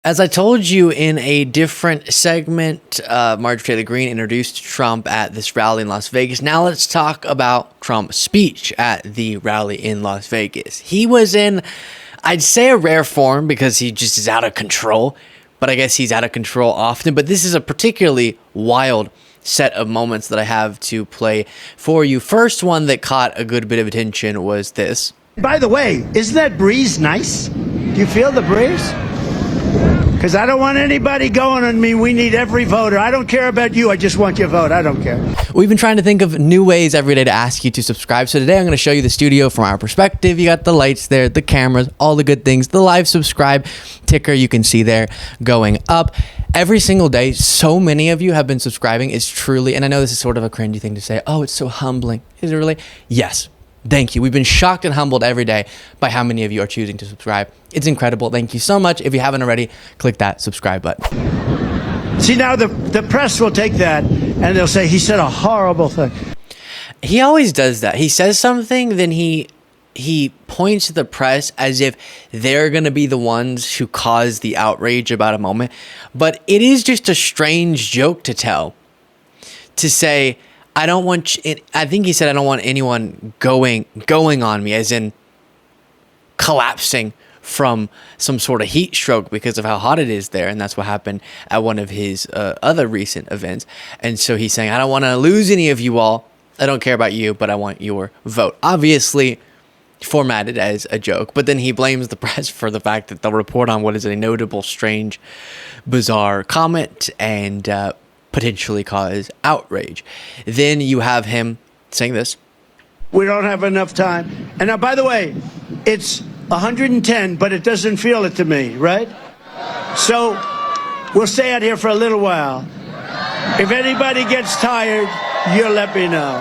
As I told you in a different segment, Marjorie Taylor Greene introduced Trump at this rally in Las Vegas. Now let's talk about Trump's speech at the rally in Las Vegas. He was in, I'd say, a rare form because he just is out of control, but I guess he's out of control often. But this is a particularly wild set of moments that I have to play for you. First one that caught a good bit of attention was this. By the way, isn't that breeze nice? Do you feel the breeze? Because I don't want anybody going on me. We need every voter. I don't care about you. I just want your vote. I don't care. We've been trying to think of new ways every day to ask you to subscribe. So today I'm going to show you the studio from our perspective. You got the lights there, the cameras, all the good things, the live subscribe ticker you can see there going up. Every single day, so many of you have been subscribing. It's truly, and I know this is sort of a cringy thing to say, oh, it's so humbling. Is it really? Yes. Thank you. We've been shocked and humbled every day by how many of you are choosing to subscribe. It's incredible. Thank you so much. If you haven't already, click that subscribe button. See, now the press will take that and they'll say he said a horrible thing. He always does that. He says something, then he points to the press as if they're going to be the ones who cause the outrage about a moment. But it is just a strange joke to tell. To say, I don't want, I think he said, I don't want anyone going on me, as in collapsing from some sort of heat stroke because of how hot it is there. And that's what happened at one of his other recent events. And so he's saying, I don't want to lose any of you all. I don't care about you, but I want your vote. Obviously formatted as a joke, but then he blames the press for the fact that they'll report on what is a notable, strange, bizarre comment and potentially cause outrage. Then you have him saying this. We don't have enough time. And now, by the way, it's 110, but it doesn't feel it to me, right? So we'll stay out here for a little while. If anybody gets tired, you'll let me know.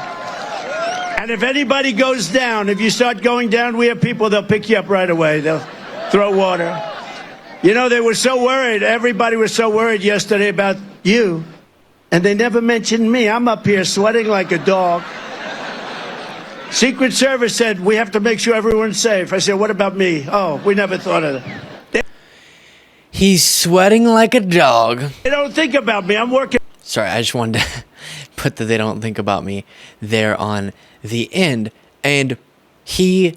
And if anybody goes down, if you start going down, we have people, they'll pick you up right away. They'll throw water. You know, they were so worried. Everybody was so worried yesterday about you. And they never mentioned me. I'm up here sweating like a dog. Secret Service said, we have to make sure everyone's safe. I said, what about me? Oh, we never thought of that. He's sweating like a dog. They don't think about me. I'm working. Sorry, I just wanted to put the they don't think about me there on the end. And he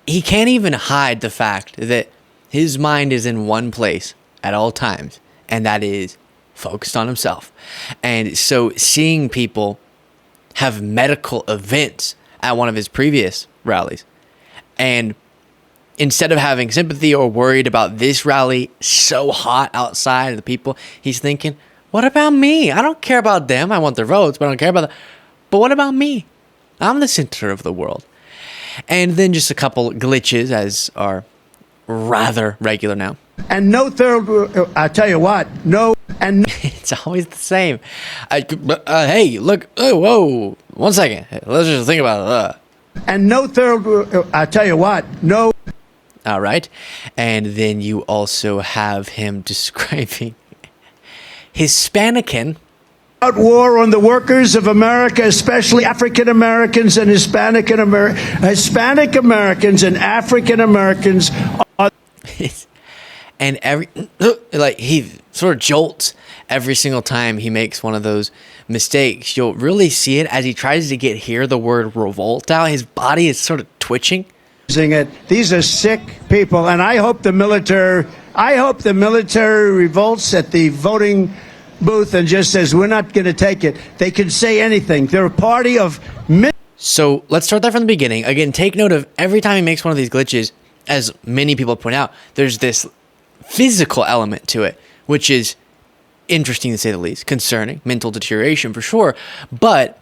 can't even hide the fact that his mind is in one place at all times. And that is focused on himself. And so seeing people have medical events at one of his previous rallies, and instead of having sympathy or worried about this rally so hot outside of the people, he's thinking, what about me? I don't care about them. I want their votes, but I don't care about them. But what about me? I'm the center of the world. And then just a couple glitches, as are rather regular now. And no third, I tell you what, no. And it's always the same. Hey, look. Oh, whoa. 1 second. Hey, let's just think about it. And no third, I tell you what, no. All right. And then you also have him describing Hispanican. War on the workers of America, especially African Americans and Hispanic Americans and African Americans. And he sort of jolts every single time he makes one of those mistakes. You'll really see it as he tries to hear the word revolt out. His body is sort of twitching. These are sick people, and I hope the military revolts at the voting booth and just says, we're not going to take it. They can say anything. They're a party of... So let's start that from the beginning. Again, take note of every time he makes one of these glitches, as many people point out, there's this physical element to it, which is interesting to say the least, concerning, mental deterioration for sure. But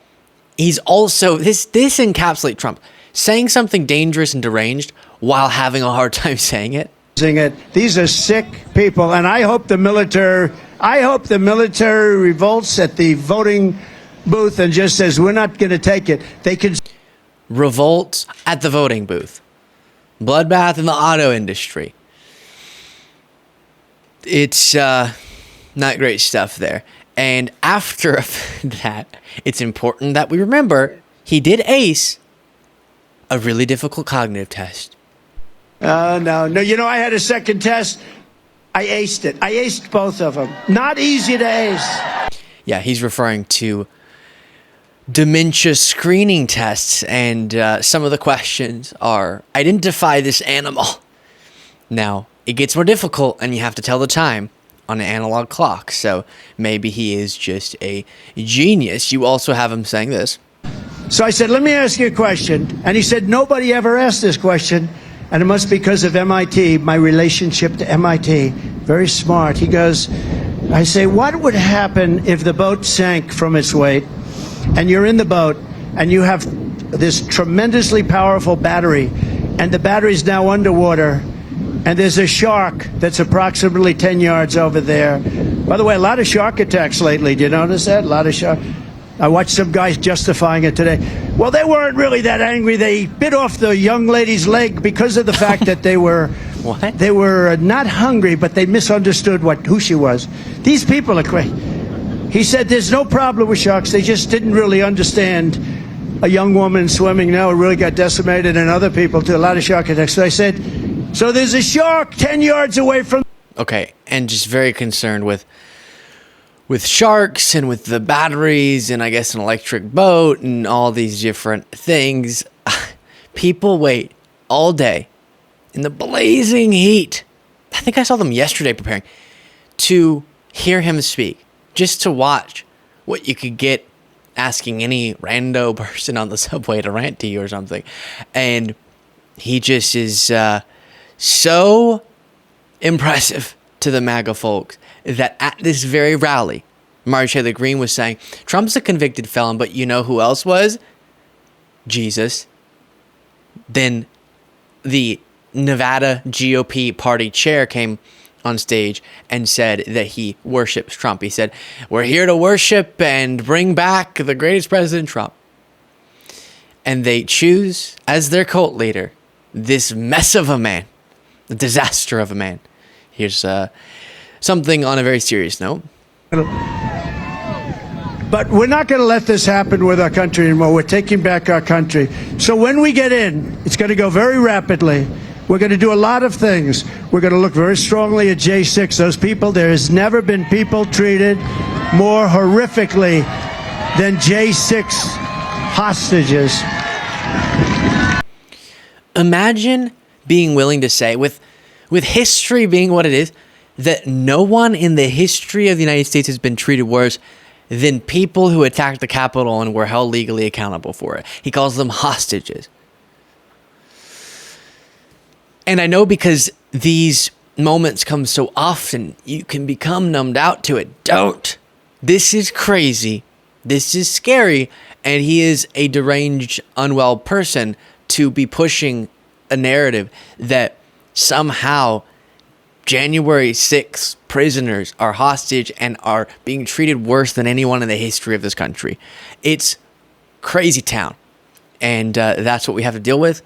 he's also, this encapsulates Trump, saying something dangerous and deranged while having a hard time saying it. These are sick people, and I hope the military revolts at the voting booth and just says, we're not going to take it. They can revolt at the voting booth. Bloodbath in the auto industry. It's not great stuff there. And after that, it's important that we remember he did ace a really difficult cognitive test. No. You know, I had a second test. I aced it. I aced both of them. Not easy to ace. Yeah, he's referring to dementia screening tests, and some of the questions are identify this animal. Now, it gets more difficult, and you have to tell the time on an analog clock, so maybe he is just a genius. You also have him saying this. So I said, let me ask you a question. And he said, nobody ever asked this question, and it must be because of MIT, my relationship to MIT. Very smart. He goes, I say, what would happen if the boat sank from its weight, and you're in the boat, and you have this tremendously powerful battery, and the battery's now underwater, and there's a shark that's approximately 10 yards over there. By the way, a lot of shark attacks lately. Do you notice that? A lot of shark. I watched some guys justifying it today. Well, they weren't really that angry. They bit off the young lady's leg because of the fact that they were What? They were not hungry, but they misunderstood who she was. These people are crazy. He said there's no problem with sharks. They just didn't really understand a young woman swimming now really got decimated, and other people too. A lot of shark attacks. So I said, so there's a shark 10 yards away from... Okay, and just very concerned with sharks and with the batteries and I guess an electric boat and all these different things. People wait all day in the blazing heat. I think I saw them yesterday preparing to hear him speak, just to watch what you could get asking any rando person on the subway to rant to you or something. And he just is so impressive to the MAGA folks that at this very rally, Marjorie Taylor Greene was saying, Trump's a convicted felon, but you know who else was? Jesus. Then the Nevada GOP party chair came on stage and said that he worships Trump. He said, we're here to worship and bring back the greatest president, Trump. And they choose as their cult leader this mess of a man, a disaster of a man. Here's something on a very serious note. But we're not going to let this happen with our country anymore. We're taking back our country. So when we get in, it's going to go very rapidly. We're going to do a lot of things. We're going to look very strongly at J6. Those people, there has never been people treated more horrifically than J6 hostages. Imagine being willing to say, with history being what it is, that no one in the history of the United States has been treated worse than people who attacked the Capitol and were held legally accountable for it. He calls them hostages. And I know because these moments come so often, you can become numbed out to it. Don't. This is crazy. This is scary. And he is a deranged, unwell person to be pushing a narrative that somehow January 6th prisoners are hostage and are being treated worse than anyone in the history of this country. It's crazy town. And that's what we have to deal with.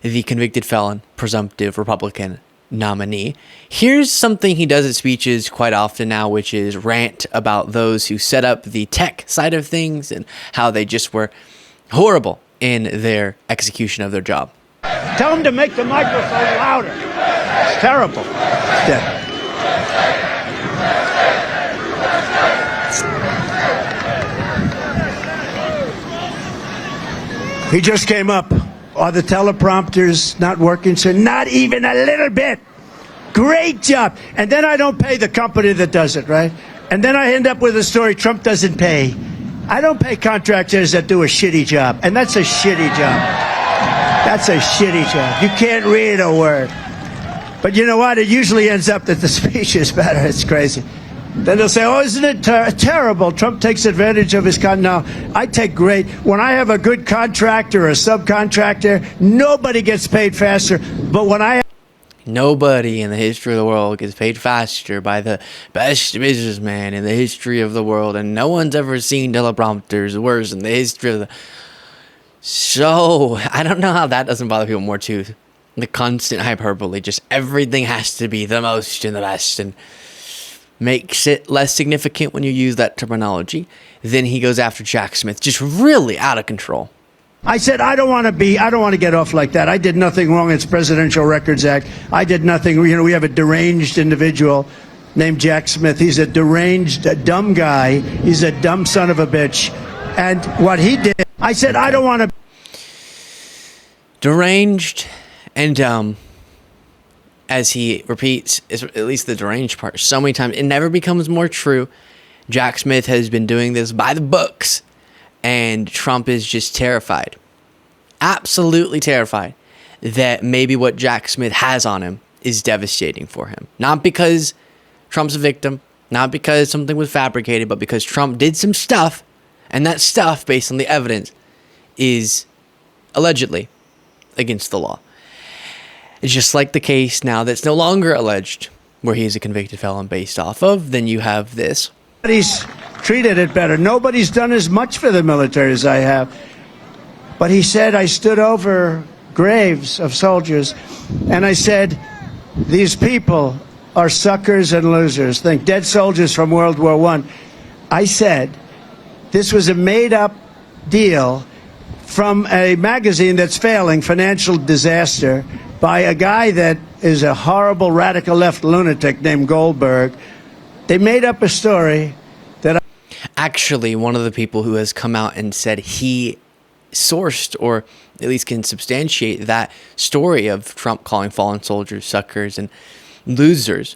The convicted felon, presumptive Republican nominee. Here's something he does at speeches quite often now, which is rant about those who set up the tech side of things and how they just were horrible in their execution of their job. Tell him to make the microphone louder. It's terrible. Yeah. He just came up. Are the teleprompters not working? So not even a little bit. Great job. And then I don't pay the company that does it, right? And then I end up with a story Trump doesn't pay. I don't pay contractors that do a shitty job. And that's a shitty job. That's a shitty job. You can't read a word. But you know what? It usually ends up that the speech is better. It's crazy. Then they'll say, oh, isn't it terrible? Trump takes advantage of his No, I take great. When I have a good contractor or a subcontractor, nobody gets paid faster. But when I... Nobody in the history of the world gets paid faster by the best businessman in the history of the world. And no one's ever seen teleprompters worse in the history of the... So, I don't know how that doesn't bother people more too. The constant hyperbole. Just everything has to be the most and the best. And makes it less significant when you use that terminology. Then he goes after Jack Smith. Just really out of control. I said, I don't want to get off like that. I did nothing wrong. It's Presidential Records Act. I did nothing. You know, we have a deranged individual named Jack Smith. He's a deranged, dumb guy. He's a dumb son of a bitch. And what he did, I said, I don't want to. Deranged and dumb, as he repeats, is at least the deranged part so many times. It never becomes more true. Jack Smith has been doing this by the books, and Trump is just terrified. Absolutely terrified that maybe what Jack Smith has on him is devastating for him. Not because Trump's a victim, not because something was fabricated, but because Trump did some stuff, and that stuff, based on the evidence, is allegedly against the law. It's just like the case now that's no longer alleged, where he's a convicted felon based off of. Then you have this. Nobody's treated it better. Nobody's done as much for the military as I have. But he said, I stood over graves of soldiers, and I said, these people are suckers and losers. Think dead soldiers from World War I. I said, this was a made-up deal from a magazine that's failing, Financial Disaster, by a guy that is a horrible radical left lunatic named Goldberg. They made up a story that actually, one of the people who has come out and said he sourced, or at least can substantiate, that story of Trump calling fallen soldiers suckers and losers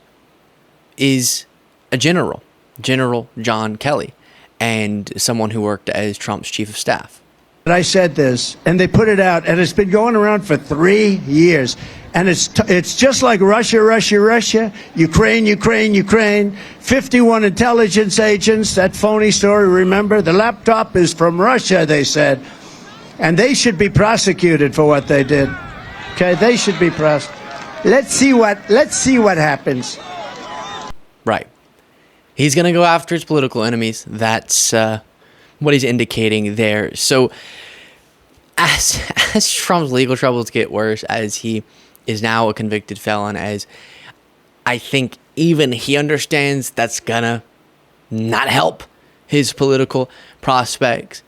is a General John Kelly, and someone who worked as Trump's chief of staff. I said this, and they put it out, and it's been going around for 3 years. And it's just like Russia, Ukraine. 51 intelligence agents, that phony story, remember? The laptop is from Russia, they said. And they should be prosecuted for what they did. Okay, they should be prosecuted. Let's see what happens. Right. He's going to go after his political enemies. That's what he's indicating there. So as Trump's legal troubles get worse, as he is now a convicted felon, as I think even he understands that's gonna not help his political prospects,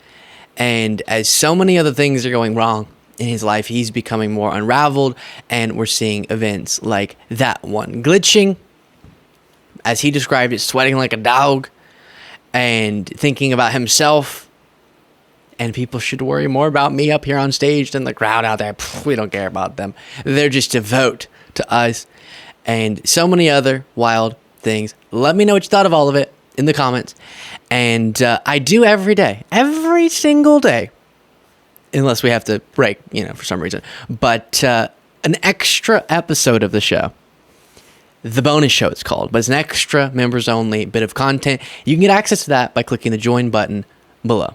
and as so many other things are going wrong in his life, he's becoming more unraveled, and we're seeing events like that one glitching, as he described it, sweating like a dog, and thinking about himself. And people should worry more about me up here on stage than the crowd out there. We don't care about them. They're just devout to us. And so many other wild things. Let me know what you thought of all of it in the comments. And I do every day. Every single day. Unless we have to break, for some reason. But an extra episode of the show. The bonus show, it's called. But it's an extra members-only bit of content. You can get access to that by clicking the join button below.